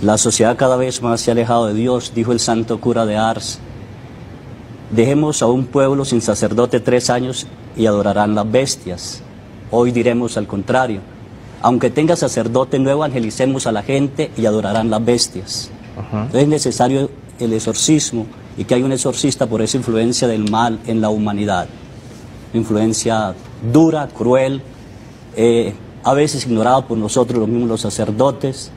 La sociedad cada vez más se ha alejado de Dios, dijo el santo cura de Ars. Dejemos a un pueblo sin sacerdote 3 años y adorarán las bestias. Hoy diremos al contrario. Aunque tenga sacerdote, no evangelicemos a la gente y adorarán las bestias. Entonces es necesario el exorcismo y que haya un exorcista por esa influencia del mal en la humanidad. Influencia dura, cruel, a veces ignorada por nosotros los mismos los sacerdotes.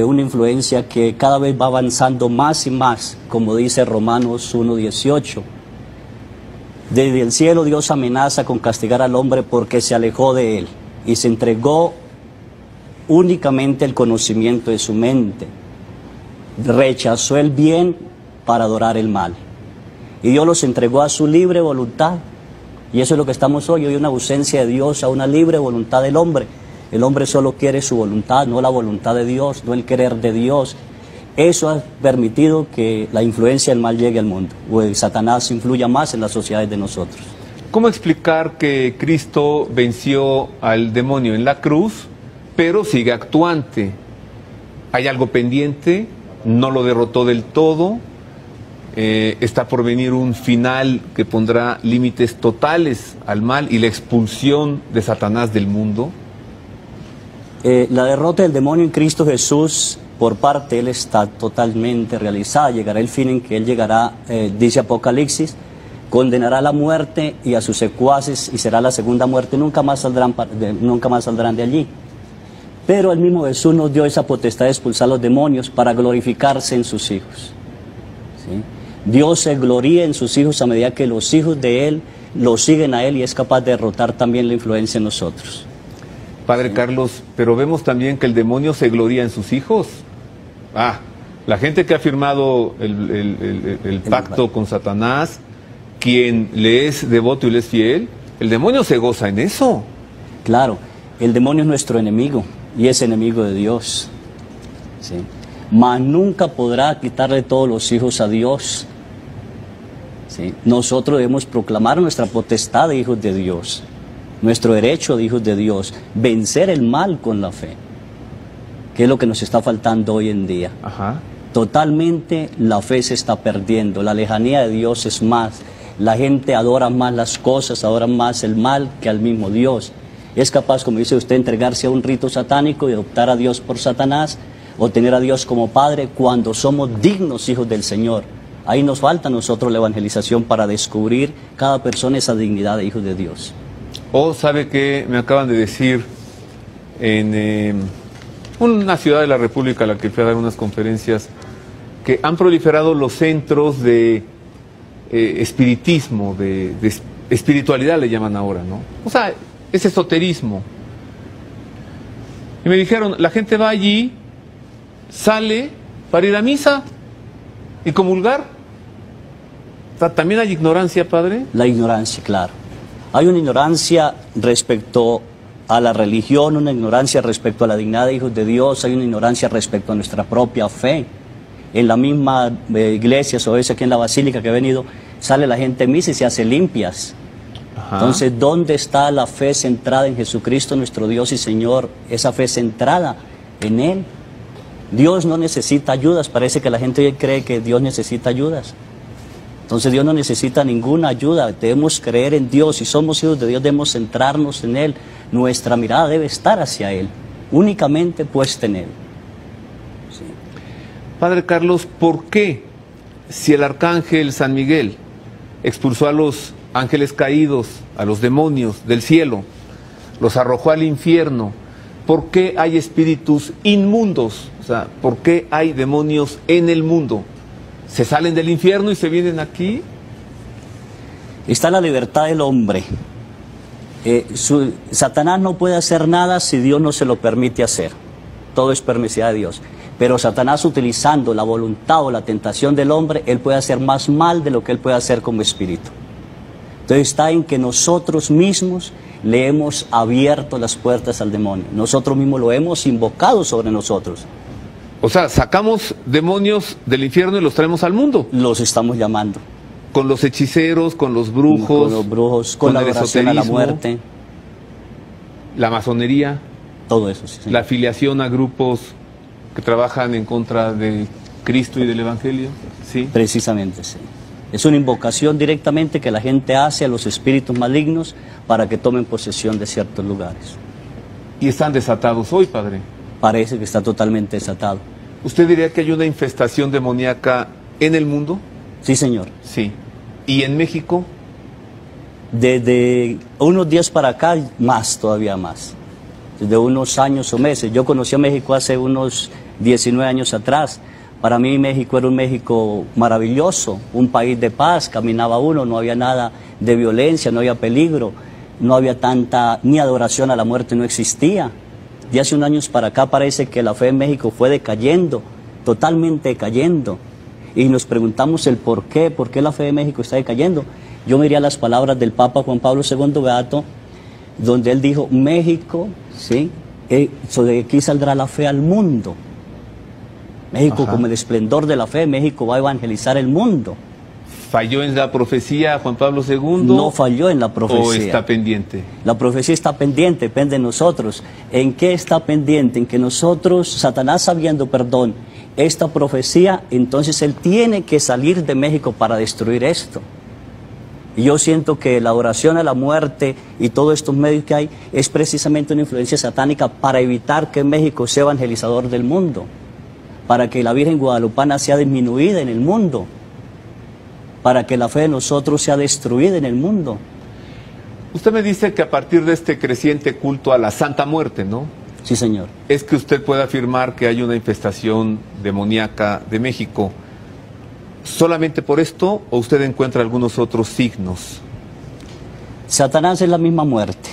Una influencia que cada vez va avanzando más y más, como dice Romanos 1:18. Desde el cielo Dios amenaza con castigar al hombre porque se alejó de él y se entregó únicamente el conocimiento de su mente. Rechazó el bien para adorar el mal. Y Dios los entregó a su libre voluntad. Y eso es lo que estamos hoy. Hoy hay una ausencia de Dios, a una libre voluntad del hombre. El hombre solo quiere su voluntad, no la voluntad de Dios, no el querer de Dios. Eso ha permitido que la influencia del mal llegue al mundo, o el Satanás influya más en las sociedades de nosotros. ¿Cómo explicar que Cristo venció al demonio en la cruz, pero sigue actuante? ¿Hay algo pendiente? ¿No lo derrotó del todo? ¿Está por venir un final que pondrá límites totales al mal y la expulsión de Satanás del mundo? La derrota del demonio en Cristo Jesús, por parte de Él, está totalmente realizada. Llegará el fin en que Él llegará, dice Apocalipsis, condenará a la muerte y a sus secuaces y será la segunda muerte, nunca más saldrán de allí. Pero el mismo Jesús nos dio esa potestad de expulsar a los demonios para glorificarse en sus hijos. ¿Sí? Dios se gloría en sus hijos a medida que los hijos de Él lo siguen a Él y es capaz de derrotar también la influencia en nosotros. Padre Carlos, pero vemos también que el demonio se gloría en sus hijos. La gente que ha firmado el pacto con Satanás, quien le es devoto y le es fiel, el demonio se goza en eso. Claro, el demonio es nuestro enemigo y es enemigo de Dios. ¿Sí? Mas nunca podrá quitarle todos los hijos a Dios. ¿Sí? Nosotros debemos proclamar nuestra potestad de hijos de Dios. Nuestro derecho de hijos de Dios, vencer el mal con la fe, que es lo que nos está faltando hoy en día. Totalmente la fe se está perdiendo, la lejanía de Dios es más, la gente adora más las cosas, adora más el mal que al mismo Dios. Es capaz, como dice usted, entregarse a un rito satánico y adoptar a Dios por Satanás, o tener a Dios como Padre cuando somos dignos hijos del Señor. Ahí nos falta a nosotros la evangelización para descubrir cada persona esa dignidad de hijos de Dios. ¿Sabe qué me acaban de decir en una ciudad de la República a la que fui a dar unas conferencias, que han proliferado los centros de espiritismo, de espiritualidad le llaman ahora, ¿no? O sea, es esoterismo. Y me dijeron, la gente va allí, sale para ir a misa y comulgar. O sea, ¿también hay ignorancia, padre? La ignorancia, claro. Hay una ignorancia respecto a la religión, una ignorancia respecto a la dignidad de hijos de Dios, hay una ignorancia respecto a nuestra propia fe. En la misma iglesia, o veces aquí en la basílica que he venido, sale la gente a misa y se hace limpias. Entonces, ¿dónde está la fe centrada en Jesucristo, nuestro Dios y Señor? Esa fe centrada en Él. Dios no necesita ayudas, parece que la gente hoy cree que Dios necesita ayudas. Entonces Dios no necesita ninguna ayuda, debemos creer en Dios, si somos hijos de Dios debemos centrarnos en Él, nuestra mirada debe estar hacia Él, únicamente puesta en Él. Sí. Padre Carlos, ¿por qué si el arcángel San Miguel expulsó a los ángeles caídos, a los demonios del cielo, los arrojó al infierno, por qué hay espíritus inmundos? O sea, ¿por qué hay demonios en el mundo? ¿Se salen del infierno y se vienen aquí? Está la libertad del hombre. Satanás no puede hacer nada si Dios no se lo permite hacer. Todo es permisividad de Dios. Pero Satanás, utilizando la voluntad o la tentación del hombre, él puede hacer más mal de lo que él puede hacer como espíritu. Entonces está en que nosotros mismos le hemos abierto las puertas al demonio. Nosotros mismos lo hemos invocado sobre nosotros. O sea, sacamos demonios del infierno y los traemos al mundo. Los estamos llamando. Con los hechiceros, con los brujos, con la adoración a la muerte. La masonería. Todo eso, sí. La afiliación a grupos que trabajan en contra de Cristo y del Evangelio, ¿sí? Precisamente, sí. Es una invocación directamente que la gente hace a los espíritus malignos para que tomen posesión de ciertos lugares. Y están desatados hoy, padre. Parece que está totalmente desatado. ¿Usted diría que hay una infestación demoníaca en el mundo? Sí, señor. Sí. ¿Y en México? Desde unos días para acá, más, todavía más. Desde unos años o meses. Yo conocí a México hace unos 19 años atrás. Para mí México era un México maravilloso, un país de paz, caminaba uno, no había nada de violencia, no había peligro, no había tanta, ni adoración a la muerte no existía. De hace unos años para acá parece que la fe en México fue decayendo, totalmente decayendo. Y nos preguntamos el por qué la fe de México está decayendo. Yo me iría a las palabras del Papa Juan Pablo II Beato, donde él dijo, México, ¿sí? De aquí saldrá la fe al mundo. México, como el esplendor de la fe, México va a evangelizar el mundo. ¿Falló en la profecía Juan Pablo II? No falló en la profecía. ¿O está pendiente? La profecía está pendiente, depende de nosotros. ¿En qué está pendiente? En que nosotros, Satanás sabiendo, esta profecía, entonces él tiene que salir de México para destruir esto. Y yo siento que la oración a la muerte y todos estos medios que hay es precisamente una influencia satánica para evitar que México sea evangelizador del mundo, para que la Virgen Guadalupana sea disminuida en el mundo, para que la fe de nosotros sea destruida en el mundo. Usted me dice que a partir de este creciente culto a la Santa Muerte, ¿no? Sí, señor. Es que usted puede afirmar que hay una infestación demoníaca de México. ¿Solamente por esto o usted encuentra algunos otros signos? Satanás es la misma muerte.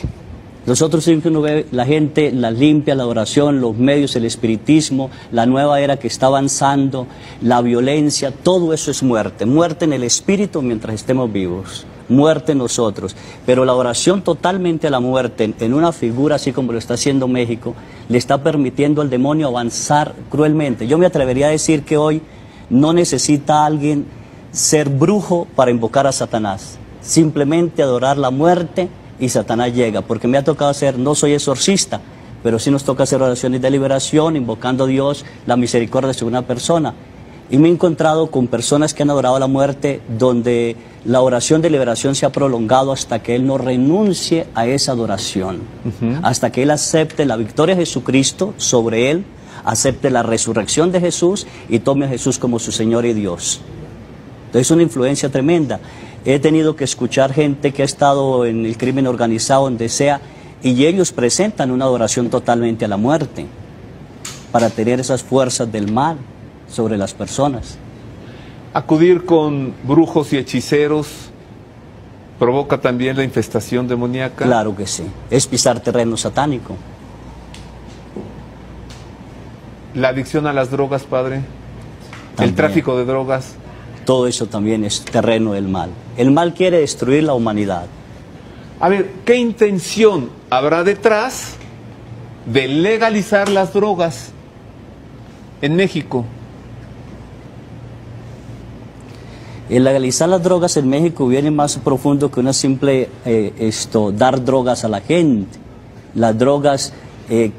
Los otros signos que uno ve, la gente, la limpia, la oración, los medios, el espiritismo, la nueva era que está avanzando, la violencia, todo eso es muerte. Muerte en el espíritu mientras estemos vivos, muerte en nosotros. Pero la oración totalmente a la muerte, en una figura así como lo está haciendo México, le está permitiendo al demonio avanzar cruelmente. Yo me atrevería a decir que hoy no necesita alguien ser brujo para invocar a Satanás, simplemente adorar la muerte y Satanás llega, porque me ha tocado hacer, no soy exorcista, pero sí nos toca hacer oraciones de liberación, invocando a Dios, la misericordia sobre una persona. Y me he encontrado con personas que han adorado a la muerte, donde la oración de liberación se ha prolongado hasta que él no renuncie a esa adoración, hasta que él acepte la victoria de Jesucristo sobre él, acepte la resurrección de Jesús y tome a Jesús como su Señor y Dios. Entonces es una influencia tremenda. He tenido que escuchar gente que ha estado en el crimen organizado, donde sea, y ellos presentan una adoración totalmente a la muerte, para tener esas fuerzas del mal sobre las personas. ¿Acudir con brujos y hechiceros provoca también la infestación demoníaca? Claro que sí, es pisar terreno satánico. ¿La adicción a las drogas, padre? También. ¿El tráfico de drogas? Todo eso también es terreno del mal. El mal quiere destruir la humanidad. A ver, ¿qué intención habrá detrás de legalizar las drogas en México? El legalizar las drogas en México viene más profundo que una simple dar drogas a la gente. Las drogas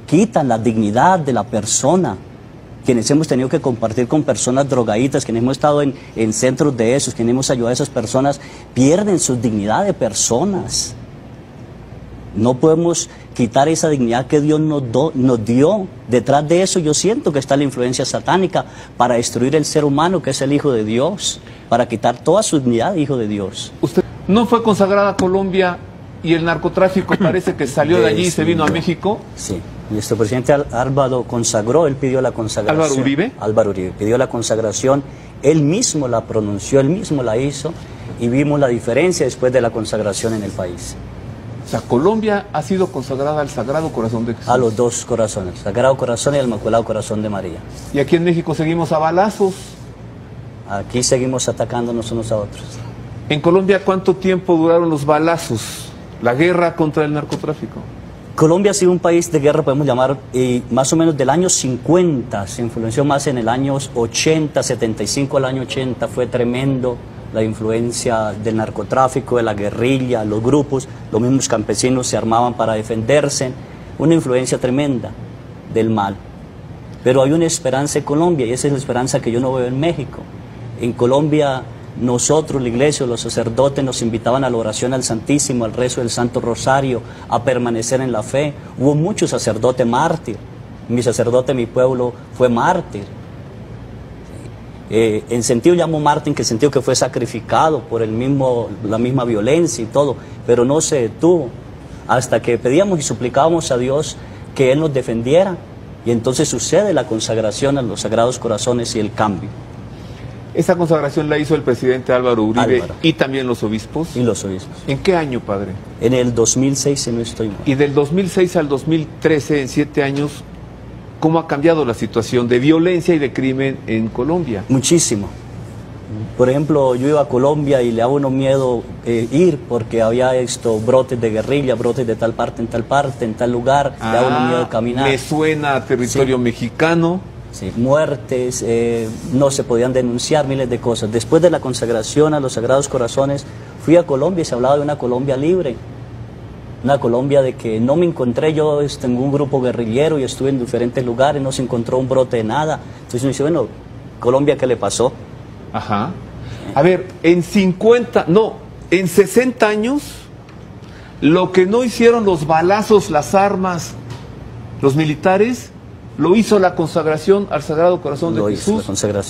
quitan la dignidad de la persona. Quienes hemos tenido que compartir con personas drogadictas, quienes hemos estado en centros de esos, quienes hemos ayudado a esas personas, pierden su dignidad de personas. No podemos quitar esa dignidad que Dios nos dio. Detrás de eso yo siento que está la influencia satánica para destruir el ser humano, que es el Hijo de Dios, para quitar toda su dignidad de Hijo de Dios. ¿Usted no fue consagrada Colombia y el narcotráfico parece que salió de allí y se vino a México? Sí. Nuestro presidente Álvaro consagró, él pidió la consagración. ¿Álvaro Uribe? Álvaro Uribe pidió la consagración, él mismo la pronunció, él mismo la hizo, y vimos la diferencia después de la consagración en el país. O sea, Colombia ha sido consagrada al Sagrado Corazón de Jesús. A los dos corazones, Sagrado Corazón y el Inmaculado Corazón de María. Y aquí en México seguimos a balazos. Aquí seguimos atacándonos unos a otros. En Colombia, ¿cuánto tiempo duraron los balazos? La guerra contra el narcotráfico. Colombia ha sido un país de guerra, podemos llamar, más o menos del año 50, se influenció más en el año 80, 75 al año 80, fue tremendo la influencia del narcotráfico, de la guerrilla, los grupos, los mismos campesinos se armaban para defenderse, una influencia tremenda del mal. Pero hay una esperanza en Colombia y esa es la esperanza que yo no veo en México. En Colombia nosotros, la iglesia, los sacerdotes nos invitaban a la oración al Santísimo, al rezo del Santo Rosario, a permanecer en la fe. Hubo muchos sacerdotes mártir. Mi sacerdote, mi pueblo, fue mártir. En sentido llamo mártir, que sentido que fue sacrificado por la misma violencia y todo, pero no se detuvo hasta que pedíamos y suplicábamos a Dios que Él nos defendiera, y entonces sucede la consagración a los Sagrados Corazones y el cambio. Esa consagración la hizo el presidente Álvaro Uribe y también los obispos. Y los obispos. ¿En qué año, padre? En el 2006, si no estoy mal. Y del 2006 al 2013, en 7 años, ¿cómo ha cambiado la situación de violencia y de crimen en Colombia? Muchísimo. Por ejemplo, yo iba a Colombia y le daba uno miedo ir porque había brotes de guerrilla, brotes de tal parte, en tal lugar, le daba uno miedo caminar. Me suena a territorio mexicano. Sí, muertes, no se podían denunciar, miles de cosas. Después de la consagración a los Sagrados Corazones, fui a Colombia y se hablaba de una Colombia libre. Una Colombia de que no me encontré yo en un grupo guerrillero y estuve en diferentes lugares, no se encontró un brote de nada. Entonces uno dice, bueno, Colombia, ¿qué le pasó? Ajá. A ver, en 60 años, lo que no hicieron los balazos, las armas, los militares, lo hizo la consagración al Sagrado Corazón de Jesús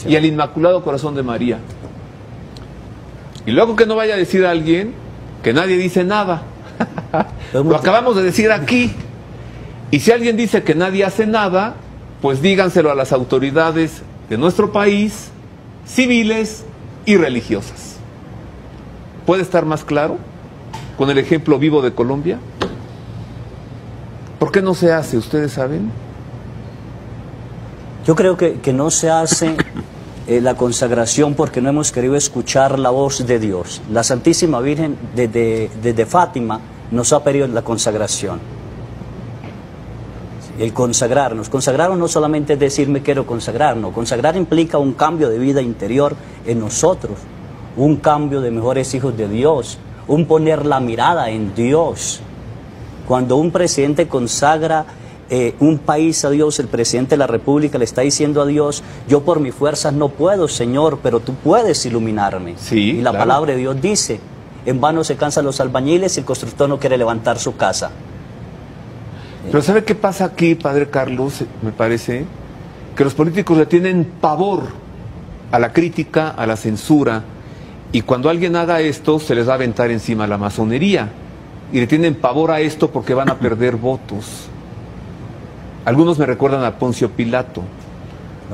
y al Inmaculado Corazón de María. Y luego que no vaya a decir a alguien que nadie dice nada. Lo acabamos de decir aquí. Y si alguien dice que nadie hace nada, pues díganselo a las autoridades de nuestro país, civiles y religiosas. ¿Puede estar más claro con el ejemplo vivo de Colombia? ¿Por qué no se hace? ¿Ustedes saben? Yo creo que no se hace la consagración porque no hemos querido escuchar la voz de Dios. La Santísima Virgen desde Fátima nos ha pedido la consagración. El consagrarnos. Consagrarnos no solamente es decir me quiero consagrar, no. Consagrar implica un cambio de vida interior en nosotros, un cambio de mejores hijos de Dios, un poner la mirada en Dios. Cuando un presidente consagra un país a Dios, el presidente de la República le está diciendo a Dios, yo por mis fuerzas no puedo, Señor, pero tú puedes iluminarme. Sí, y la palabra de Dios dice, en vano se cansan los albañiles y el constructor no quiere levantar su casa. Pero ¿sabe qué pasa aquí, padre Carlos? Me parece que los políticos le tienen pavor a la crítica, a la censura, y cuando alguien haga esto se les va a aventar encima la masonería, y le tienen pavor a esto porque van a perder votos. Algunos me recuerdan a Poncio Pilato.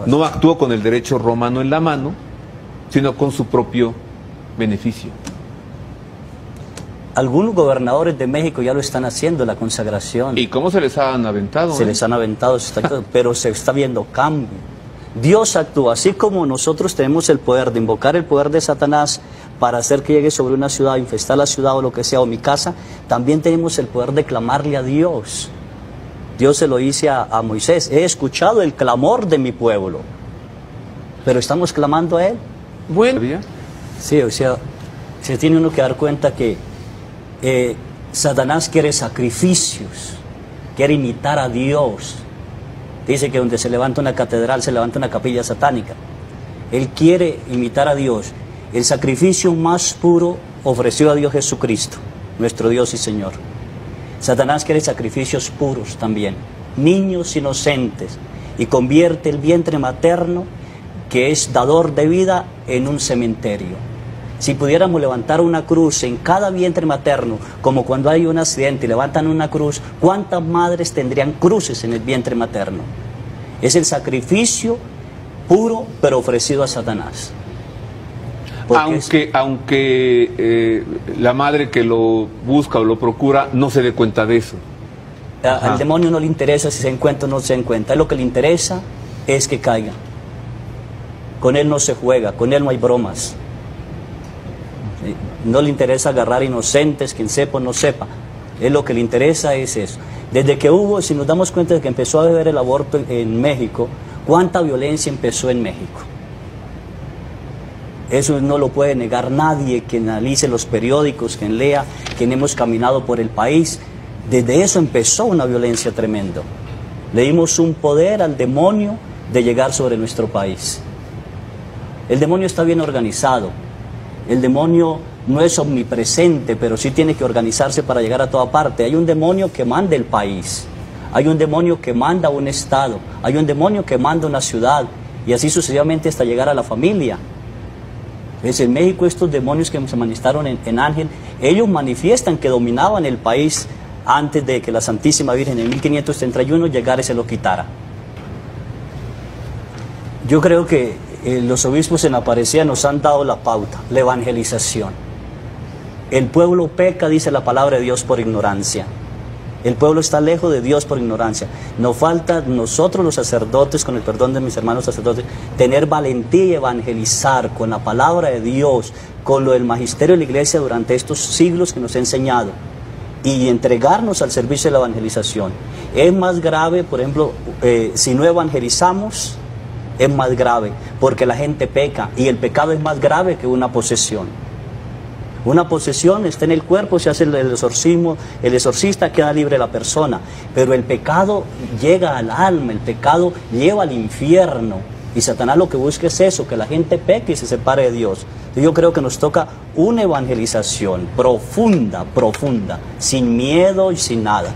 No actuó con el derecho romano en la mano, sino con su propio beneficio. Algunos gobernadores de México ya lo están haciendo, la consagración. ¿Y cómo se les han aventado? Se les han aventado, pero se está viendo cambio. Dios actúa, así como nosotros tenemos el poder de invocar el poder de Satanás para hacer que llegue sobre una ciudad, infestar la ciudad o lo que sea, o mi casa, también tenemos el poder de clamarle a Dios. Dios se lo dice a Moisés, he escuchado el clamor de mi pueblo, pero estamos clamando a Él. Bueno. Sí, o sea, se tiene uno que dar cuenta que Satanás quiere sacrificios, quiere imitar a Dios. Dice que donde se levanta una catedral, se levanta una capilla satánica. Él quiere imitar a Dios. El sacrificio más puro ofreció a Dios Jesucristo, nuestro Dios y Señor. Satanás quiere sacrificios puros también, niños inocentes, y convierte el vientre materno, que es dador de vida, en un cementerio. Si pudiéramos levantar una cruz en cada vientre materno, como cuando hay un accidente y levantan una cruz, ¿cuántas madres tendrían cruces en el vientre materno? Es el sacrificio puro, pero ofrecido a Satanás. Aunque la madre que lo busca o lo procura no se dé cuenta de eso. Al demonio no le interesa si se encuentra o no se encuentra. Lo que le interesa es que caiga. Con él no se juega, con él no hay bromas. No le interesa agarrar inocentes, quien sepa o no sepa. Es lo que le interesa es eso. Desde que hubo, si nos damos cuenta de que empezó a haber el aborto en México, ¿cuánta violencia empezó en México? Eso no lo puede negar nadie, quien analice los periódicos, quien lea, quien hemos caminado por el país. Desde eso empezó una violencia tremenda. Le dimos un poder al demonio de llegar sobre nuestro país. El demonio está bien organizado. El demonio no es omnipresente, pero sí tiene que organizarse para llegar a toda parte. Hay un demonio que manda el país. Hay un demonio que manda un estado. Hay un demonio que manda una ciudad. Y así sucesivamente hasta llegar a la familia. Es en México estos demonios que se manifestaron en Ángel, ellos manifiestan que dominaban el país antes de que la Santísima Virgen en 1531 llegara y se lo quitara. Yo creo que los obispos en Aparecida nos han dado la pauta, la evangelización. El pueblo peca, dice la palabra de Dios, por ignorancia. El pueblo está lejos de Dios por ignorancia. Nos falta, nosotros los sacerdotes, con el perdón de mis hermanos sacerdotes, tener valentía y evangelizar con la palabra de Dios, con lo del magisterio de la iglesia durante estos siglos que nos ha enseñado, y entregarnos al servicio de la evangelización. Es más grave, por ejemplo, si no evangelizamos, es más grave, porque la gente peca, y el pecado es más grave que una posesión. Una posesión está en el cuerpo, se hace el exorcismo, el exorcista, queda libre la persona, pero el pecado llega al alma, el pecado lleva al infierno, y Satanás lo que busca es eso, que la gente peque y se separe de Dios. Entonces yo creo que nos toca una evangelización profunda, profunda, sin miedo y sin nada.